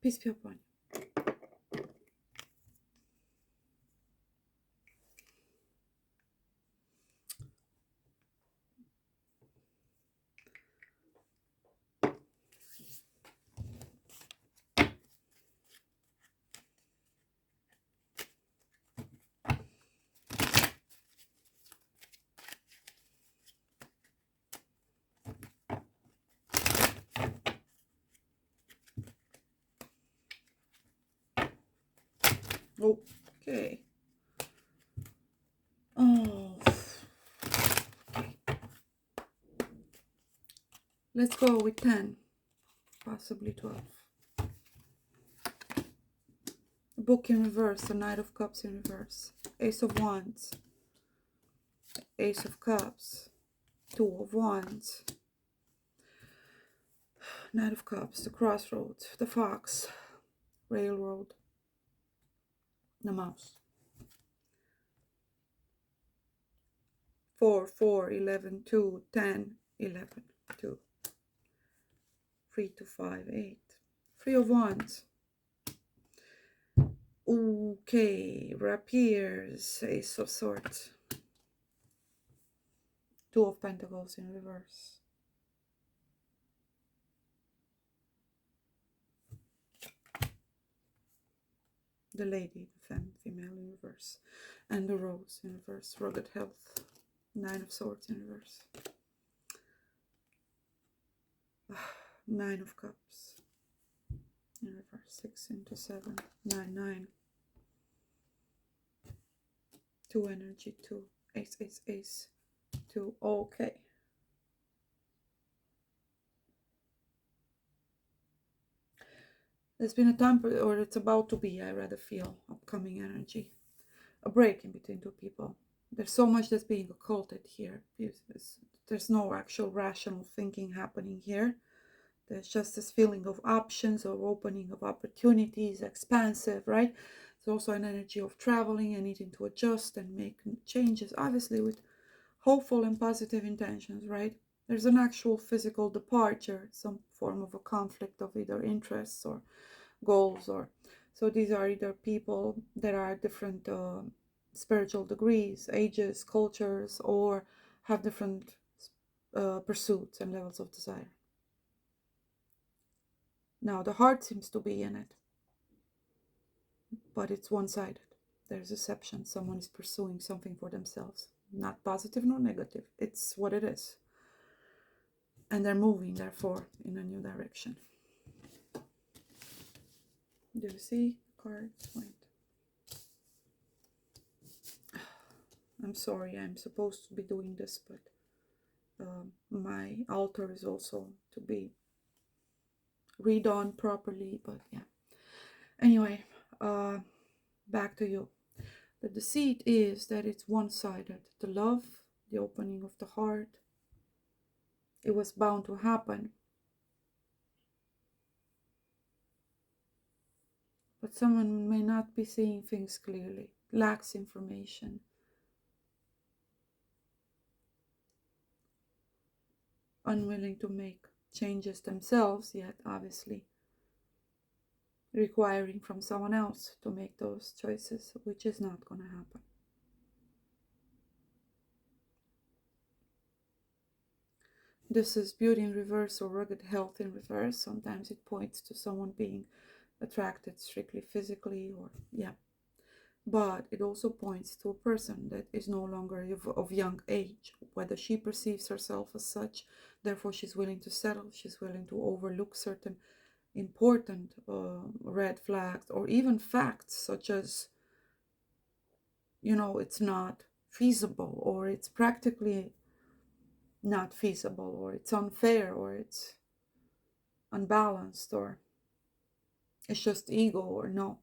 Peace be upon you. Okay. Oh. Okay. Let's go with 10, possibly 12. A book in reverse, the Knight of Cups in reverse. Ace of Wands. Ace of Cups. Two of Wands. Knight of Cups, the Crossroads, the Fox, Railroad, the Mouse. 4, 4, 11, 2, 10, 11, 2. 3 to 5, 8. 3 of Wands. Okay, rapiers, Ace of Swords. 2 of Pentacles in reverse. The Lady, the female in reverse. And the Rose in reverse. Rugged Health. 9 of Swords in reverse. 9 of Cups in reverse. 6 into 7. 9, 9. 2 energy, 2. Ace, ace, ace. 2. Okay. There's been a time, or it's about to be, I rather feel, upcoming energy. A break in between two people. There's so much that's being occulted here. There's no actual rational thinking happening here. There's just this feeling of options, of opening of opportunities, expansive, right? It's also an energy of traveling and needing to adjust and make changes, obviously with hopeful and positive intentions, right? There's an actual physical departure, some form of a conflict of either interests or goals, or so these are either people that are different spiritual degrees, ages, cultures, or have different pursuits and levels of desire. Now the heart seems to be in it, but it's one-sided. There's deception. Someone is pursuing something for themselves, not positive nor negative. It's what it is. And they're moving, therefore, in a new direction. Do you see cards? Wait. I'm sorry, I'm supposed to be doing this, but my altar is also to be redone properly, but yeah. Anyway, back to you. The deceit is that it's one-sided. The love, the opening of the heart, it was bound to happen. But someone may not be seeing things clearly, lacks information. Unwilling to make changes themselves, yet obviously requiring from someone else to make those choices, which is not going to happen. This is beauty in reverse or rugged health in reverse. Sometimes it points to someone being attracted strictly physically, or yeah. But it also points to a person that is no longer of young age, whether she perceives herself as such, therefore she's willing to settle, she's willing to overlook certain important red flags, or even facts such as, it's not feasible, or it's practically not feasible, or it's unfair, or it's unbalanced, or it's just ego, or no.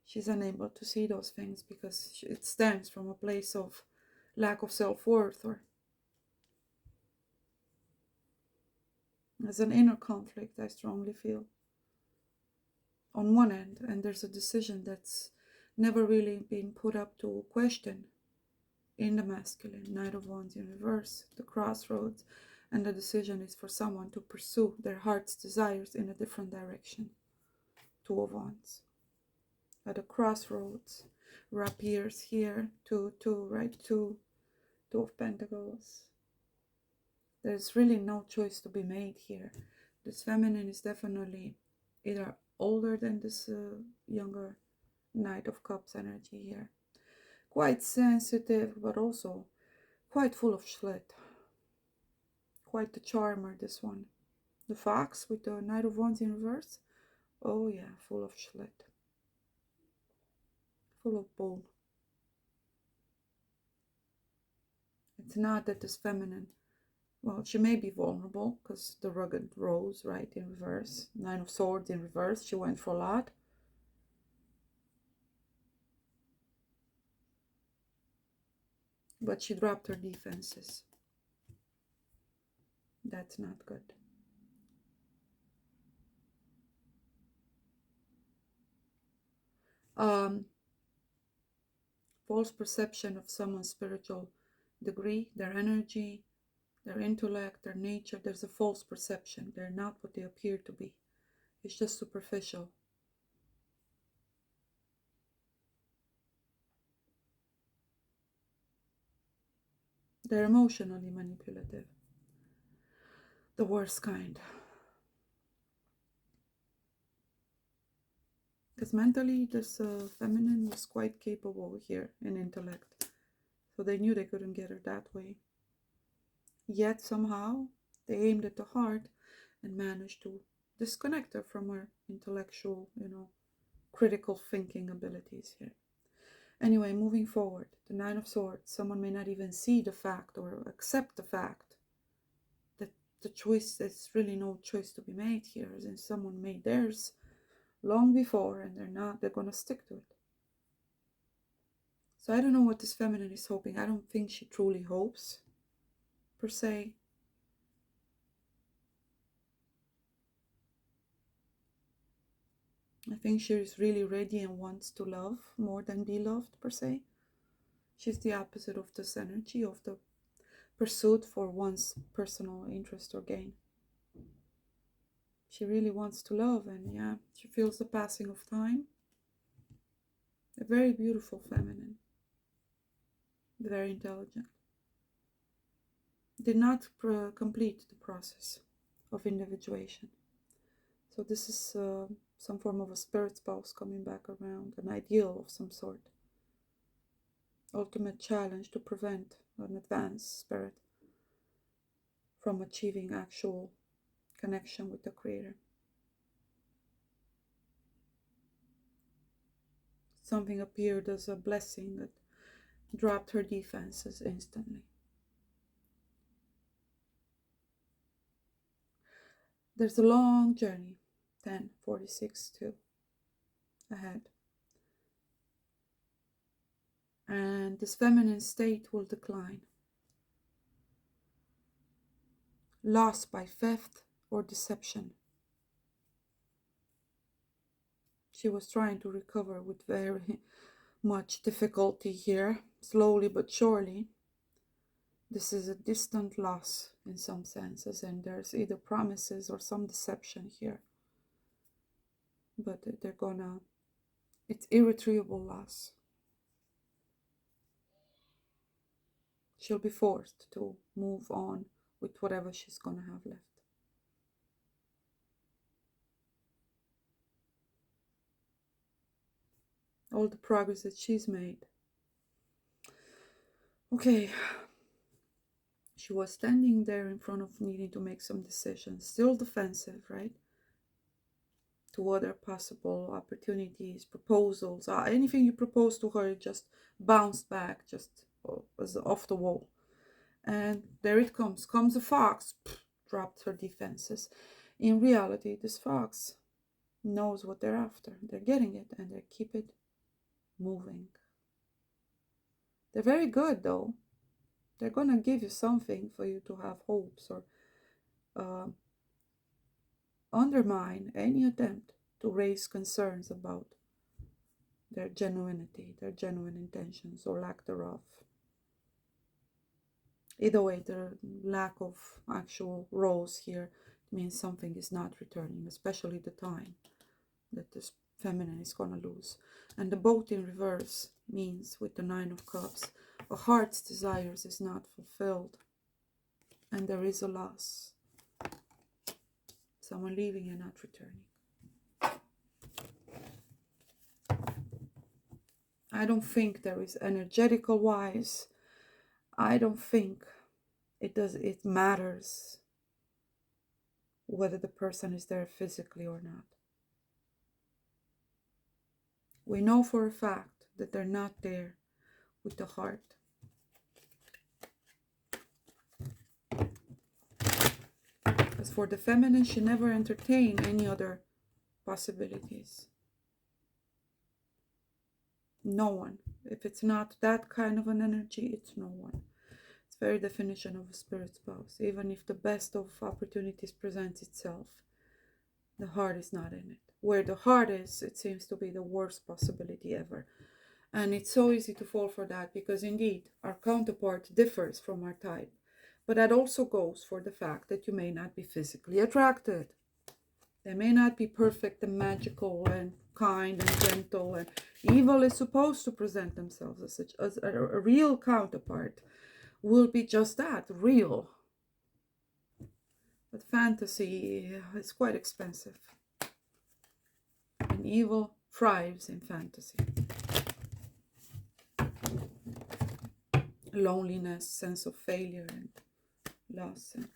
She's unable to see those things because it stems from a place of lack of self-worth, or as an inner conflict, I strongly feel, on one end. And there's a decision that's never really been put up to question in the masculine. Knight of Wands in reverse, the crossroads, and the decision is for someone to pursue their heart's desires in a different direction, Two of Wands. At a crossroads, rapiers here, two, right? Two of Pentacles. There's really no choice to be made here. This feminine is definitely either older than this younger Knight of Cups energy here. Quite sensitive, but also quite full of schlit. Quite the charmer, this one. The Fox with the Knight of Wands in reverse. Oh yeah, full of schlit. Full of bull. It's not that this feminine, well, she may be vulnerable because the rugged rose, right, in reverse. Nine of Swords in reverse. She went for a lot. But she dropped her defenses. That's not good. False perception of someone's spiritual degree, their energy, their intellect, their nature. There's a false perception. They're not what they appear to be. It's just superficial. They're emotionally manipulative. The worst kind. Because mentally, this feminine was quite capable here in intellect. So they knew they couldn't get her that way. Yet somehow, they aimed at the heart and managed to disconnect her from her intellectual, critical thinking abilities here. Anyway, moving forward, the Nine of Swords. Someone may not even see the fact or accept the fact that the choice, there's really no choice to be made here, as in someone made theirs long before and they're going to stick to it. So I don't know what this feminine is hoping. I don't think she truly hopes, per se. I think she is really ready and wants to love more than be loved, per se. She's the opposite of this energy of the pursuit for one's personal interest or gain. She really wants to love, and yeah, she feels the passing of time. A very beautiful feminine. Very intelligent. Did not complete the process of individuation. So this is some form of a spirit spouse coming back around, an ideal of some sort. Ultimate challenge to prevent an advanced spirit from achieving actual connection with the Creator. Something appeared as a blessing that dropped her defenses instantly. There's a long journey, 10:46 ahead. And this feminine state will decline. Lost by theft or deception. She was trying to recover with very much difficulty here, slowly but surely. This is a distant loss in some senses, and there's either promises or some deception here. But it's irretrievable loss. She'll be forced to move on with whatever she's gonna have left. All the progress that she's made. Okay. She was standing there in front of needing to make some decisions, still defensive, right? To other possible opportunities, proposals, anything you propose to her, just bounced back, just was off the wall. And there it comes a fox, dropped her defenses. In reality, this fox knows what they're after. They're getting it, and they keep it moving. They're very good, though. They're gonna give you something for you to have hopes or undermine any attempt to raise concerns about their genuinity, their genuine intentions or lack thereof. Either way, the lack of actual rose here means something is not returning, especially the time that this feminine is going to lose. And the boat in reverse means, with the Nine of Cups, a heart's desires is not fulfilled. And there is a loss. Someone leaving and not returning. I don't think there is energetical wise. I don't think it matters whether the person is there physically or not. We know for a fact that they're not there with the heart. As for the feminine, she never entertained any other possibilities. No one. If it's not that kind of an energy, it's no one. It's very definition of a spirit spouse. Even if the best of opportunities presents itself, the heart is not in it. Where the heart is, it seems to be the worst possibility ever. And it's so easy to fall for that because indeed our counterpart differs from our type. But that also goes for the fact that you may not be physically attracted. They may not be perfect and magical and kind and gentle, and evil is supposed to present themselves as such. As a real counterpart will be just that, real. But fantasy is quite expensive. And evil thrives in fantasy. Loneliness, sense of failure and loss. And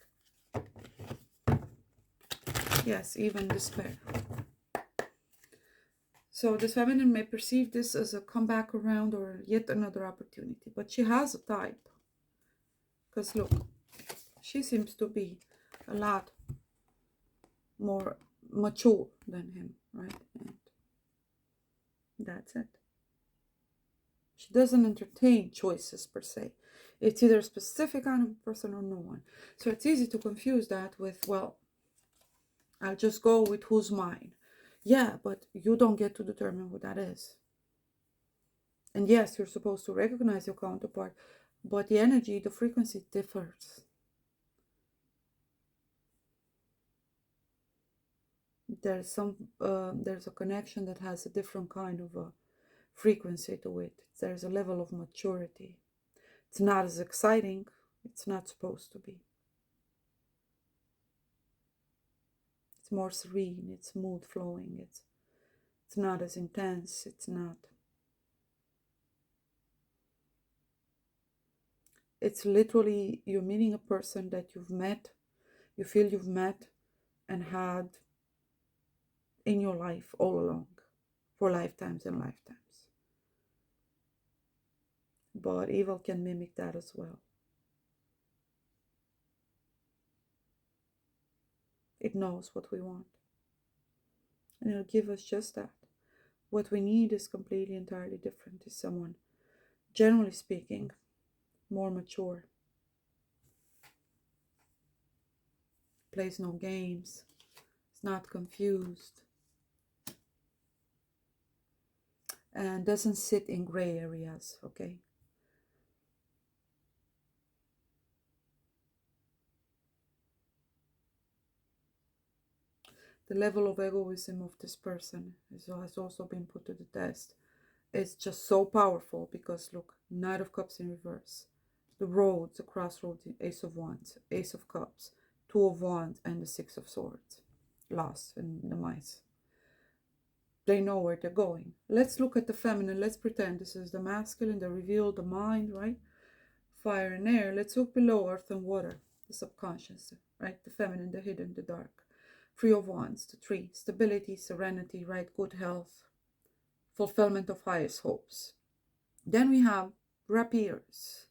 yes, even despair. So this feminine may perceive this as a comeback around or yet another opportunity. But she has a type. Because look, she seems to be a lot more mature than him, right? And that's it. She doesn't entertain choices per se. It's either a specific kind of person or no one. So it's easy to confuse that with, well, I'll just go with who's mine. Yeah, but you don't get to determine who that is. And yes, you're supposed to recognize your counterpart, but the energy, the frequency differs. There's a connection that has a different kind of a frequency to it. There's a level of maturity. It's not as exciting. It's not supposed to be. It's more serene. It's smooth flowing. It's not as intense. It's not. It's literally you're meeting a person that you've met, you feel you've met and had in your life all along for lifetimes and lifetimes. But evil can mimic that as well. It knows what we want. And it'll give us just that. What we need is completely, entirely different. Is someone, generally speaking, more mature. Plays no games. Is not confused. And doesn't sit in gray areas, okay? The level of egoism of this person has also been put to the test. It's just so powerful because look, Knight of Cups in reverse. The roads, the crossroads, Ace of Wands, Ace of Cups, Two of Wands, and the Six of Swords. Loss and the mice. They know where they're going. Let's look at the feminine. Let's pretend this is the masculine, the revealed, the mind, right? Fire and air. Let's look below earth and water, the subconscious, right? The feminine, the hidden, the dark. Three of Wands, the tree. Stability, serenity, right? Good health, fulfillment of highest hopes. Then we have rapiers,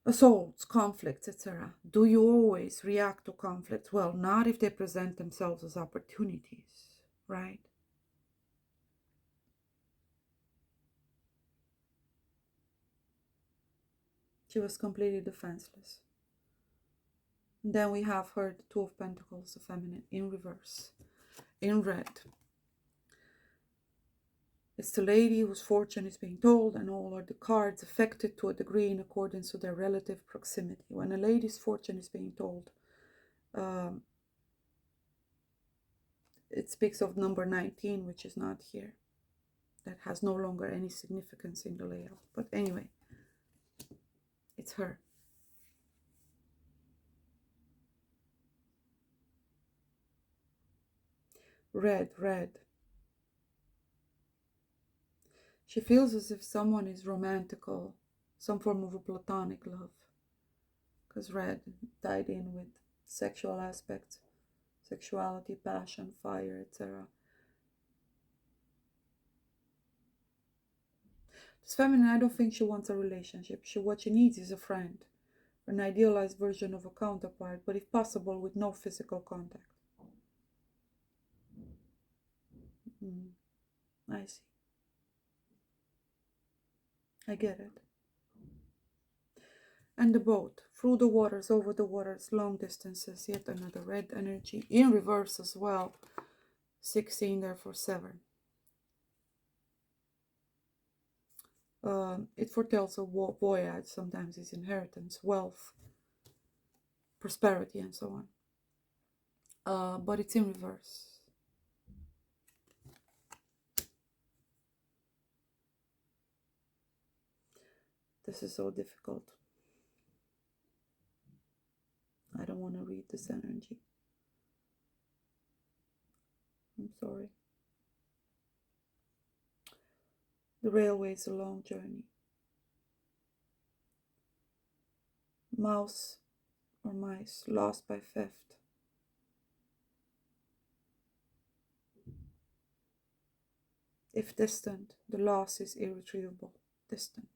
assaults, conflicts, etc. Do you always react to conflicts? Well, not if they present themselves as opportunities, right? She was completely defenseless. And then we have her, the Two of Pentacles, the feminine, in reverse, in red. It's the lady whose fortune is being told, and all are the cards affected to a degree in accordance to their relative proximity. When a lady's fortune is being told, It speaks of number 19, which is not here. That has no longer any significance in the layout. But anyway, it's her. Red, red. She feels as if someone is romantical, some form of a platonic love. Because red tied in with sexual aspects, sexuality, passion, fire, etc. This feminine, I don't think she wants a relationship. What she needs is a friend, an idealized version of a counterpart, but if possible, with no physical contact. I see. I get it. And the boat, through the waters, over the waters, long distances, yet another red energy, in reverse as well. 16, therefore 7. It foretells a voyage, sometimes it's inheritance, wealth, prosperity, and so on. But it's in reverse. This is so difficult. I don't want to read this energy. I'm sorry. The railway is a long journey. Mouse or mice lost by theft. If distant, the loss is irretrievable. Distant.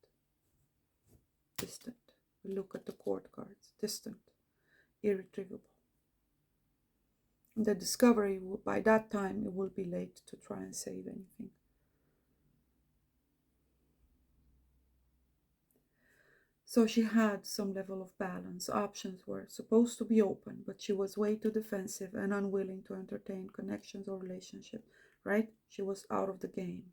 Distant. We look at the court cards. Distant. Irretrievable. And the discovery, by that time, it will be late to try and save anything. So she had some level of balance. Options were supposed to be open, but she was way too defensive and unwilling to entertain connections or relationships, right? She was out of the game.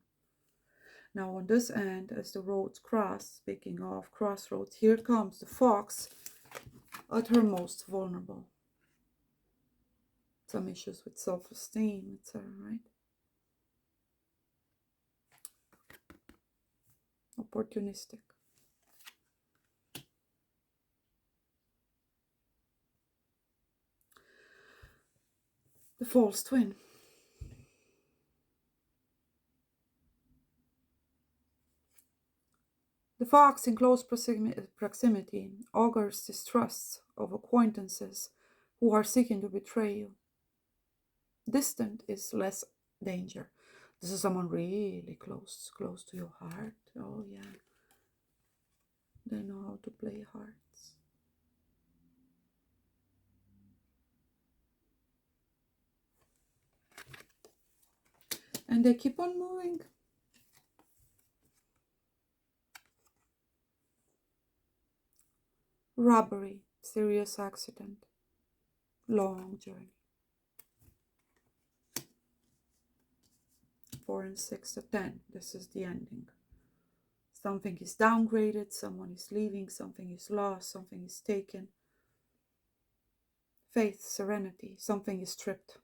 Now on this end, as the roads cross, speaking of crossroads, here comes the fox at her most vulnerable. Some issues with self-esteem, etc., right? Opportunistic. The false twin. The fox in close proximity augurs distrust of acquaintances who are seeking to betray you. Distant is less danger. This is someone really close to your heart. Oh yeah. They know how to play hearts. And they keep on moving. Robbery, serious accident, long journey. 4 and 6 to 10. This is the ending. Something is downgraded, someone is leaving, something is lost, something is taken. Faith, serenity, something is stripped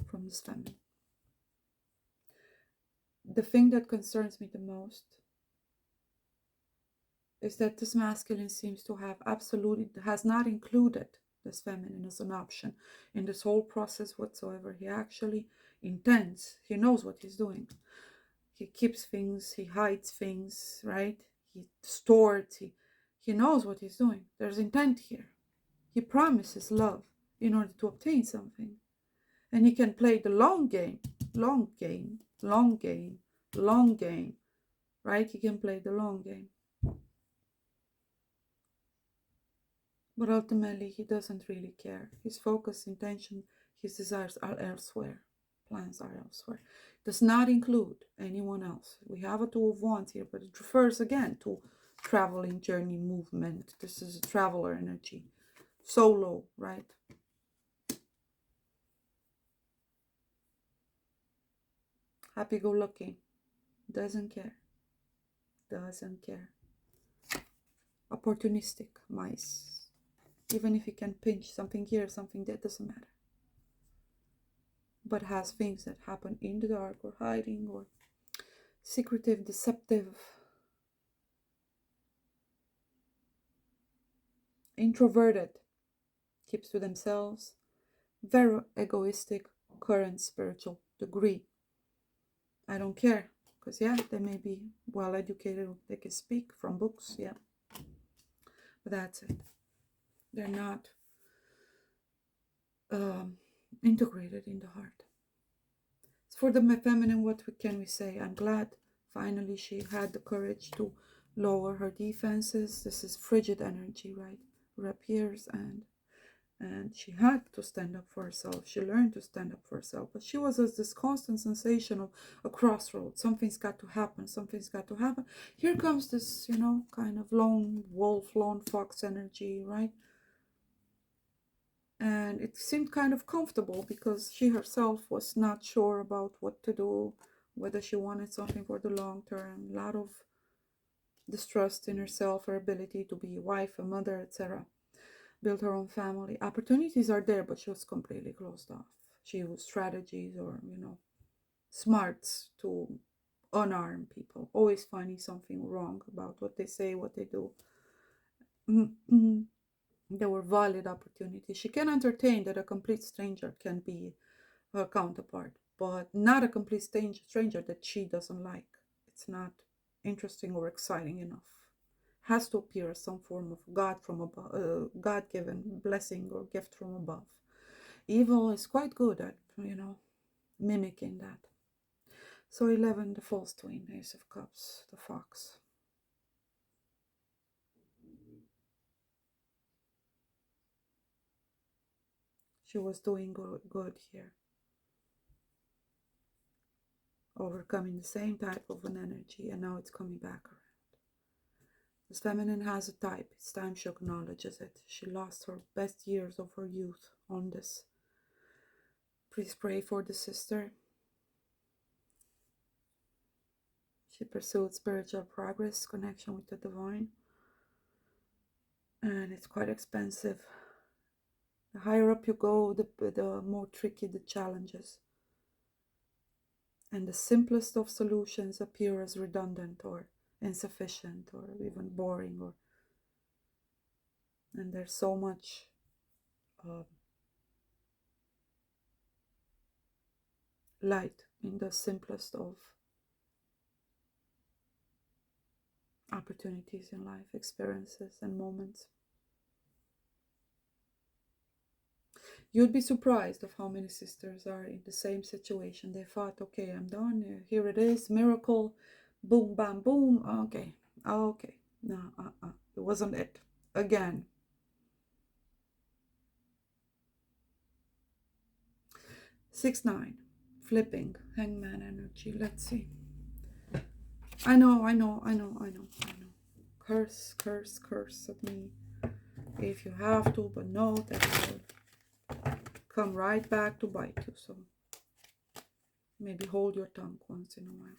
from this family. The thing that concerns me the most is that this masculine seems to have has not included this feminine as an option in this whole process whatsoever. He actually intends, he knows what he's doing. He keeps things, he hides things, right? He stores, he knows what he's doing. There's intent here. He promises love in order to obtain something. And he can play the long game, right? He can play the long game. But ultimately, he doesn't really care. His focus, intention, his desires are elsewhere. Plans are elsewhere. Does not include anyone else. We have a 2 of Wands here, but it refers again to traveling, journey, movement. This is a traveler energy. Solo, right? Happy-go-lucky. Doesn't care. Doesn't care. Opportunistic, mice. Even if you can pinch something here, something there, doesn't matter. but has things that happen in the dark or hiding or secretive, deceptive, introverted, keeps to themselves, very egoistic, current spiritual degree. I don't care, because yeah, they may be well educated, they can speak from books, yeah, but that's it. They're not integrated in the heart. For the feminine, what can we say? I'm glad finally she had the courage to lower her defenses. This is frigid energy, right? Reappears, and she had to stand up for herself. She learned to stand up for herself, but she was as this constant sensation of a crossroad. Something's got to happen. Something's got to happen. Here comes this, kind of lone wolf, lone fox energy, right? And it seemed kind of comfortable because she herself was not sure about what to do, whether she wanted something for the long term. A lot of distrust in herself, her ability to be a wife, a mother, etc. Build her own family. Opportunities are there, but she was completely closed off. She used strategies or, smarts to unarm people, always finding something wrong about what they say, what they do. There were valid opportunities. She can entertain that a complete stranger can be her counterpart, but not a complete stranger that she doesn't like. It's not interesting or exciting enough. Has to appear as some form of God from above, God-given blessing or gift from above. Evil is quite good at, mimicking that. So 11, the false twin, Ace of Cups, the fox. She was doing good here. Overcoming the same type of an energy, and now it's coming back around. This feminine has a type. It's time she acknowledges it. She lost her best years of her youth on this. Please pray for the sister. She pursued spiritual progress, connection with the divine. And it's quite expensive. The higher up you go, the more tricky the challenges. And the simplest of solutions appear as redundant or insufficient or even boring. And there's so much light in the simplest of opportunities in life, experiences and moments. You'd be surprised of how many sisters are in the same situation. They thought, okay, I'm done. Here it is, miracle, boom, bam, boom. Okay. No, it wasn't it. Again. Six, 9, flipping, hangman energy. Let's see. I know. Curse at me if you have to, but know that it will come right back to bite you. So maybe hold your tongue once in a while.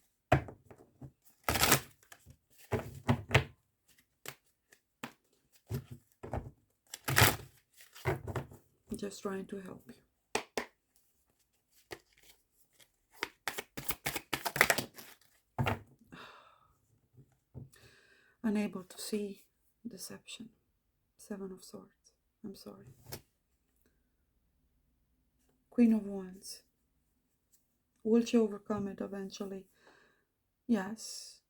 Just trying to help you. Unable to see deception. 7 of Swords. I'm sorry. Queen of Wands. Will she overcome it eventually? Yes.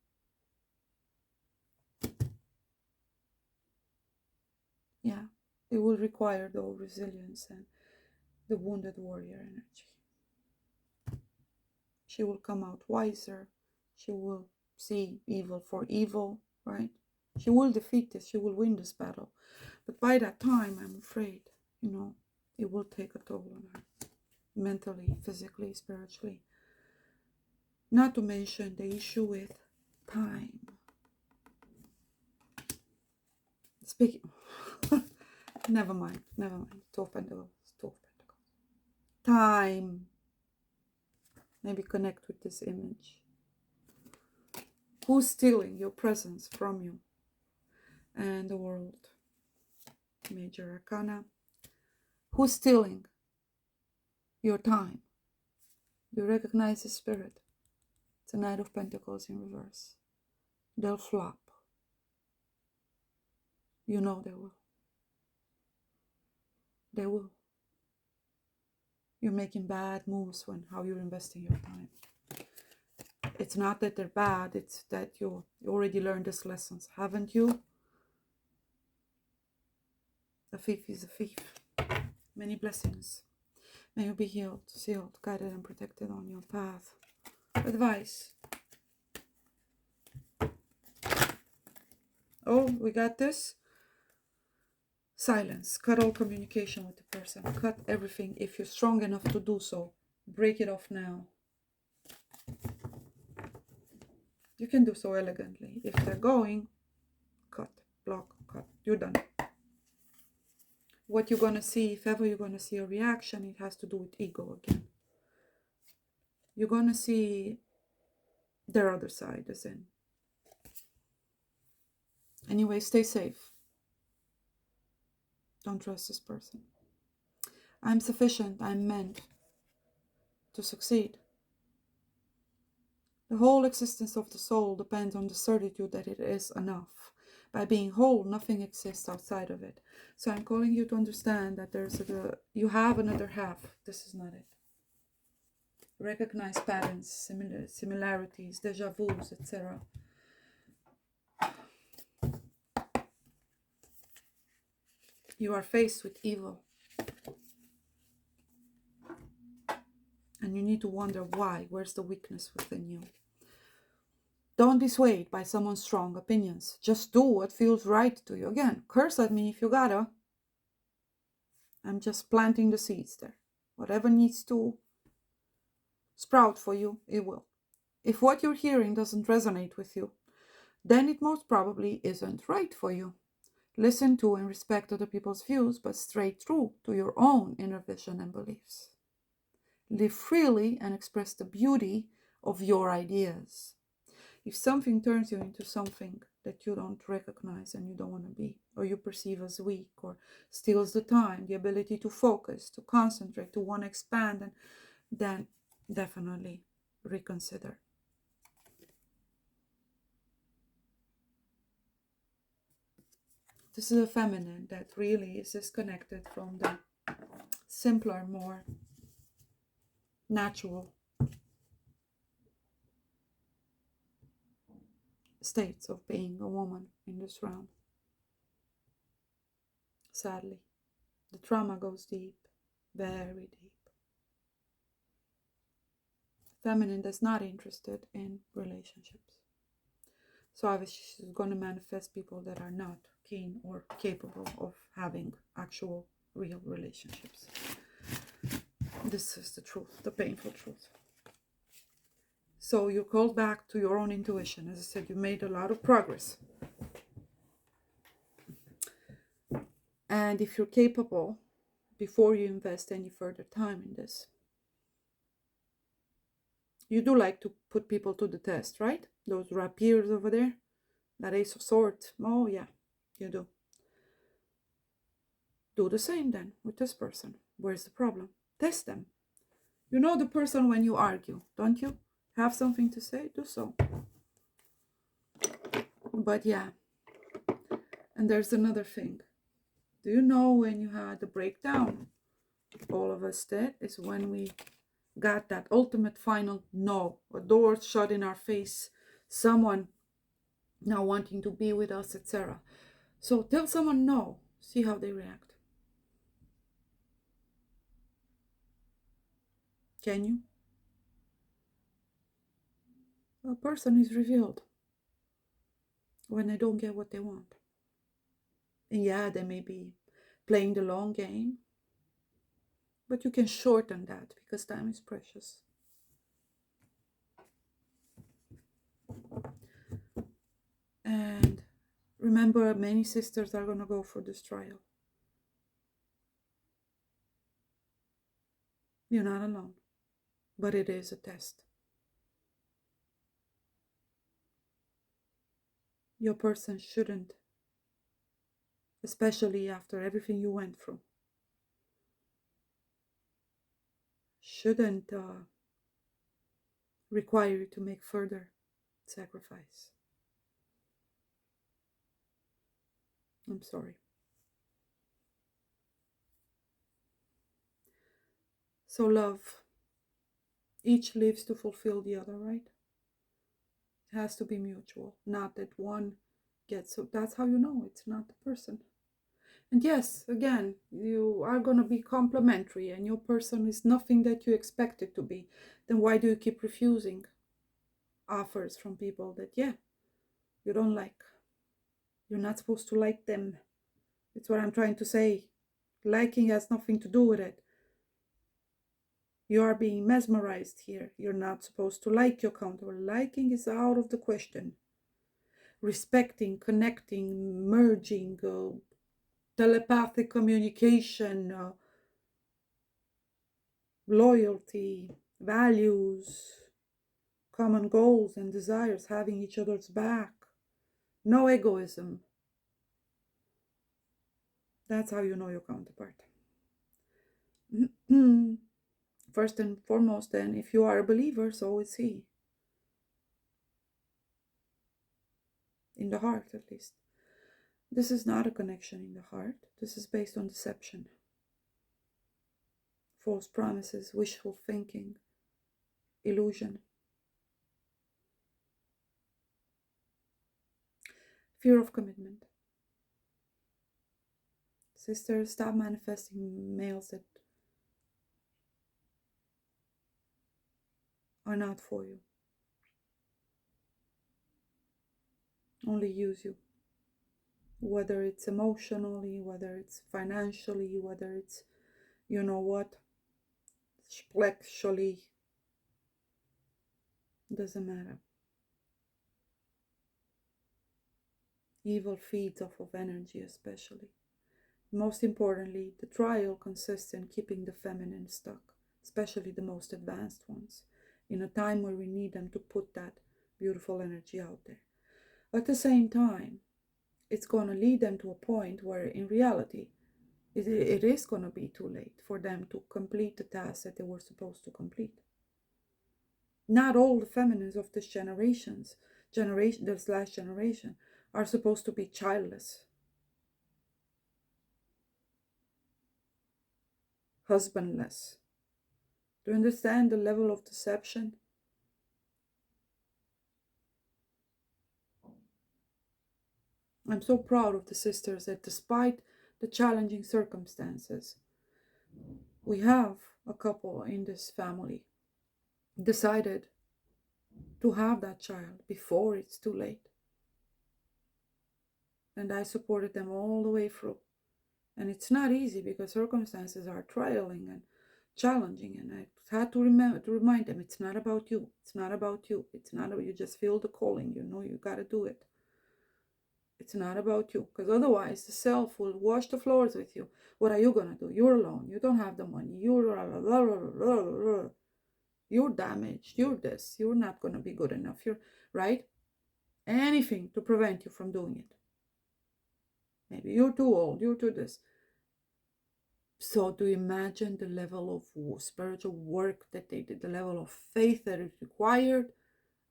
Yeah. It will require, though, resilience and the wounded warrior energy. She will come out wiser. She will see evil for evil, right? She will defeat this. She will win this battle. But by that time, I'm afraid, it will take a toll on her. Mentally, physically, spiritually. Not to mention the issue with time. Speaking... Never mind. 2 of Pentacles. Time. Maybe connect with this image. Who's stealing your presence from you? And the World. Major Arcana. Who's stealing your time? You recognize the spirit. It's a Knight of Pentacles in reverse. They'll flop. You know they will. They will. You're making bad moves when how you're investing your time. It's not that they're bad, it's that you already learned these lessons, haven't you? A thief is a thief. Many blessings. May you be healed, sealed, guided, and protected on your path. Advice. Oh, we got this. Silence. Cut all communication with the person. Cut everything. If you're strong enough to do so, break it off now. You can do so elegantly. If they're going, cut, block, cut. You're done. What you're going to see, if ever you're going to see a reaction, it has to do with ego again. You're going to see their other side, as in. Anyway, stay safe. Don't trust this person. I'm sufficient. I'm meant to succeed. The whole existence of the soul depends on the certitude that it is enough. By being whole, nothing exists outside of it. So I'm calling you to understand that you have another half. This is not it. Recognize patterns, similarities, deja vus, etc. You are faced with evil. And you need to wonder why. Where's the weakness within you? Don't be swayed by someone's strong opinions. Just do what feels right to you. Again, curse at me if you gotta. I'm just planting the seeds there. Whatever needs to sprout for you, it will. If what you're hearing doesn't resonate with you, then it most probably isn't right for you. Listen to and respect other people's views, but stay true to your own inner vision and beliefs. Live freely and express the beauty of your ideas. If something turns you into something that you don't recognize and you don't want to be, or you perceive as weak, or steals the time, the ability to focus, to concentrate, to want to expand, and then definitely reconsider. This is a feminine that really is disconnected from the simpler, more natural states of being a woman in this realm. Sadly, the trauma goes deep, very deep. Feminine is not interested in relationships. So obviously she's going to manifest people that are not keen or capable of having actual real relationships. This is the truth, the painful truth. So you're called back to your own intuition. As I said, you made a lot of progress. And if you're capable, before you invest any further time in this, you do like to put people to the test, right? Those rapiers over there, that Ace of Swords. Oh yeah, you do. Do the same then with this person. Where's the problem? Test them. You know the person when you argue, don't you? Have something to say? Do so. But yeah. And there's another thing. Do you know when you had the breakdown? All of us did. Is when we got that ultimate final no. A door shut in our face. Someone not wanting to be with us, etc. So tell someone no. See how they react. Can you? A person is revealed when they don't get what they want. And yeah, they may be playing the long game, but you can shorten that because time is precious. And remember, many sisters are going to go for this trial. You're not alone, but it is a test. Your person shouldn't, especially after everything you went through, shouldn't require you to make further sacrifice. I'm sorry. So love, each lives to fulfill the other, right? It has to be mutual, not that one gets, so that's how you know it's not the person. And yes, again, you are going to be complementary and your person is nothing that you expect it to be. Then why do you keep refusing offers from people that, yeah, you don't like? You're not supposed to like them. It's what I'm trying to say. Liking has nothing to do with it. You are being mesmerized here. You're not supposed to like your counterpart. Liking is out of the question. Respecting, connecting, merging, telepathic communication, loyalty, values, common goals and desires, having each other's back, no egoism. That's how you know your counterpart. First and foremost, then, if you are a believer, so is he. In the heart, at least. This is not a connection in the heart. This is based on deception, false promises, wishful thinking, illusion. Fear of commitment. Sisters, stop manifesting males that are not for you. Only use you. Whether it's emotionally, whether it's financially, whether it's, you know what, sexually, doesn't matter. Evil feeds off of energy, especially. Most importantly, the trial consists in keeping the feminine stuck, especially the most advanced ones, in a time where we need them to put that beautiful energy out there. At the same time, it's going to lead them to a point where, in reality, it is going to be too late for them to complete the task that they were supposed to complete. Not all the feminines of this last generation, are supposed to be childless, husbandless. Do you understand the level of deception? I'm so proud of the sisters that despite the challenging circumstances, we have a couple in this family decided to have that child before it's too late. And I supported them all the way through. And it's not easy because circumstances are trialing and challenging. And I had to remind them, it's not about you. It's not about you. It's not about you. Just feel the calling. You know you got to do it. It's not about you, because otherwise the self will wash the floors with you. What are you going to do? You're alone. You don't have the money. You're damaged. You're this. You're not going to be good enough. You're right. Anything to prevent you from doing it. Maybe you're too old. You're too this. So do you imagine the level of spiritual work that they did, the level of faith that is required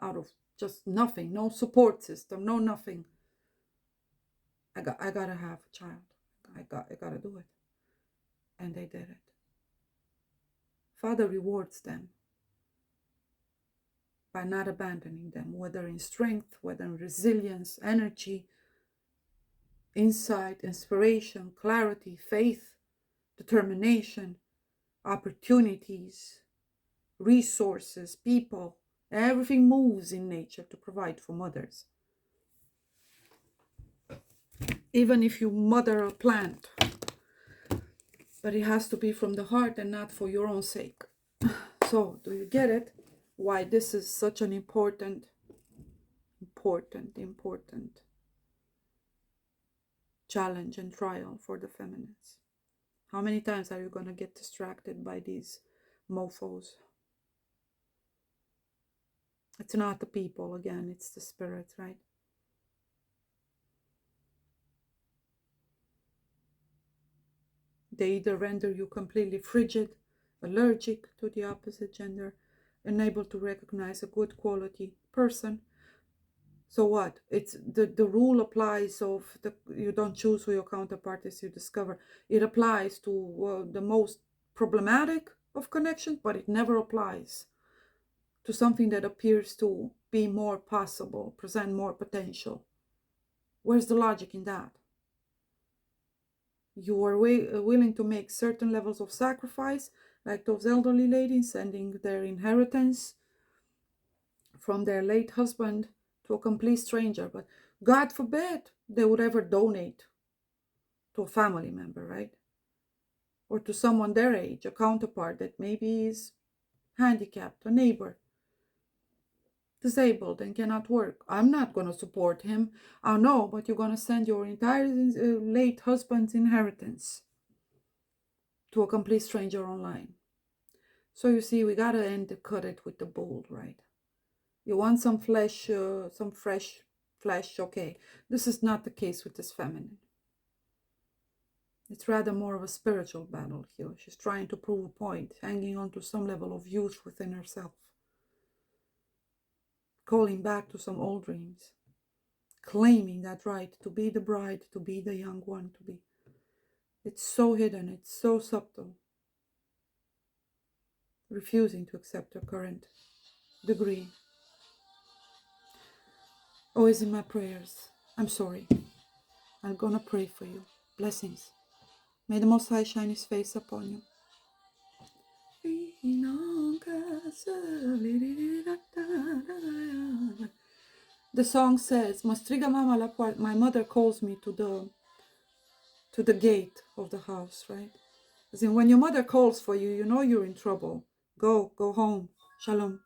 out of just nothing, no support system, no nothing. I gotta have a child. I gotta do it. And they did it. Father rewards them by not abandoning them, whether in strength, whether in resilience, energy, insight, inspiration, clarity, faith, determination, opportunities, resources, people. Everything moves in nature to provide for mothers. Even if you mother a plant, but it has to be from the heart and not for your own sake. So, do you get it? Why this is such an important challenge and trial for the feminists. How many times are you going to get distracted by these mofos? It's not the people, again, it's the spirit, right? They either render you completely frigid, allergic to the opposite gender, and able to recognize a good quality person. So what? It's the rule applies of you don't choose who your counterpart is, you discover. It applies to the most problematic of connections, but it never applies to something that appears to be more possible, present more potential. Where's the logic in that? You are willing to make certain levels of sacrifice, like those elderly ladies sending their inheritance from their late husband to a complete stranger. But God forbid they would ever donate to a family member, right? Or to someone their age, a counterpart that maybe is handicapped, a neighbor, disabled and cannot work. I'm not going to support him. I know, but you're going to send your entire late husband's inheritance to a complete stranger online. So you see, we got to end the cut it with the bull, right? You want some flesh, some fresh flesh, okay. This is not the case with this feminine. It's rather more of a spiritual battle here. She's trying to prove a point, hanging on to some level of youth within herself. Calling back to some old dreams. Claiming that right to be the bride, to be the young one, to be. It's so hidden, it's so subtle. Refusing to accept her current degree. Always in my prayers. I'm sorry. I'm gonna pray for you. Blessings. May the Most High shine His face upon you. The song says, "Mastriga mama la puerta." My mother calls me to the gate of the house, right? As in, when your mother calls for you, you know you're in trouble. Go home. Shalom.